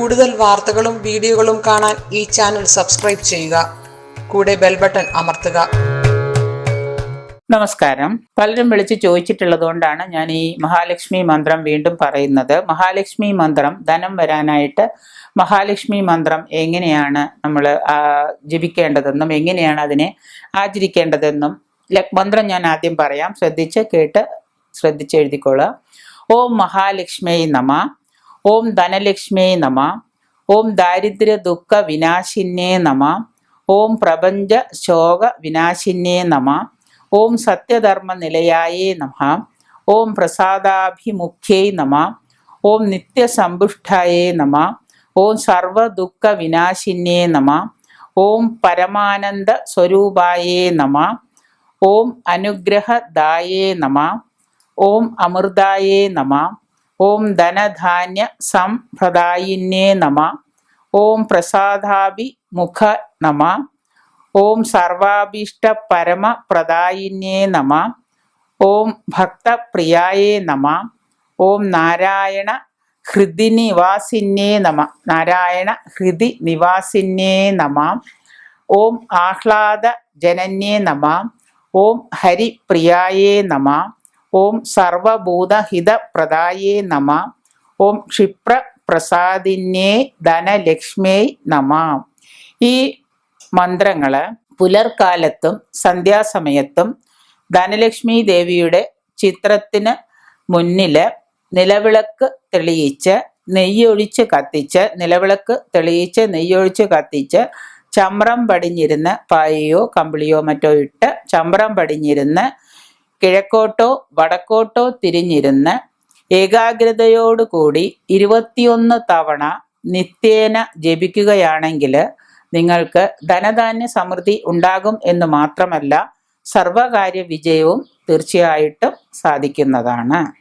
കൂടുതൽ വാർത്തകളും വീഡിയോകളും കാണാൻ ഈ ചാനൽ സബ്സ്ക്രൈബ് ചെയ്യുക. കൂടെ ബെൽ ബട്ടൺ അമർത്തുക. നമസ്കാരം. പലരും വിളിച്ച് ചോദിച്ചിട്ടുള്ളതുകൊണ്ടാണ് ഞാൻ ഈ മഹാലക്ഷ്മി മന്ത്രം വീണ്ടും പറയുന്നത്. മഹാലക്ഷ്മി മന്ത്രം ധനം വരാനായിട്ട് മഹാലക്ഷ്മി മന്ത്രം എങ്ങനെയാണ് നമ്മൾ ജപിക്കേണ്ടതെന്നും എങ്ങനെയാണ് അതിനെ ആചരിക്കേണ്ടതെന്നും മന്ത്രം ഞാൻ ആദ്യം പറയാം. ശ്രദ്ധിച്ച് എഴുതിക്കൊള്ളുക. ഓം മഹാലക്ഷ്മിയെ നമ. ഓം ധനലക്ഷ്മിയെ നമ. ഓം ദാരിദ്ര്യ ദുഃഖ വിനാശിന്യേ നമ. ഓം പ്രപഞ്ച ശോക വിനാശിന്യേ നമ. ഓം സത്യധർമ്മ നിലയായേ നമ. ഓം പ്രസാദാഭിമുഖ്യൈ നമ. ഓം നിത്യസമ്പുഷ്ടായേ നമ. ഓം സർവദുഃഖ വിനാശിന്യേ നമ. ഓം പരമാനന്ദ സ്വരൂപായേ നമ. ഓം അനുഗ്രഹദായേ നമ. ഓം അമൃതായേ നമ. ഓം ധനധാന്യ സംപ്രദായിന്യേ നമ. ഓം പ്രസാദാഭിമുഖ നമ. ഓം സർവാഭീഷ്ട പരമപ്രദായിന്യേ നമ. ഓം ഭക്തപ്രിയായേ നമ. ഓം നാരായണ ഹൃദി നിവാസിന്യേ നമ. നാരായണ ഹൃദി നിവാസിന്യേ നമ. ഓം ആഹ്ലാദ ജനന്യേ നമ. ഓം ഹരിപ്രിയായേ നമ. ഓം സർവഭൂതഹിതപ്രദായേ നമ. ഓം ക്ഷിപ്രപ്രസാദിന്യേ ധനലക്ഷ്മിയേ നമ. ഈ മന്ത്രങ്ങള് പുലർക്കാലത്തും സന്ധ്യാസമയത്തും ധനലക്ഷ്മി ദേവിയുടെ ചിത്രത്തിന് മുന്നില് നിലവിളക്ക് തെളിയിച്ച് നെയ്യൊഴിച്ച് കത്തിച്ച് ചമ്രം പടിഞ്ഞിരുന്ന് പായയോ കമ്പിളിയോ മറ്റോ ഇട്ട് ചമ്രം പടിഞ്ഞിരുന്ന് കിഴക്കോട്ടോ വടക്കോട്ടോ തിരിഞ്ഞിരുന്ന് ഏകാഗ്രതയോടുകൂടി 21 തവണ നിത്യേന ജപിക്കുകയാണെങ്കിൽ നിങ്ങൾക്ക് ധനധാന്യ സമൃദ്ധി ഉണ്ടാകും എന്ന് മാത്രമല്ല സർവകാര്യ വിജയവും തീർച്ചയായിട്ടും സാധിക്കുന്നതാണ്.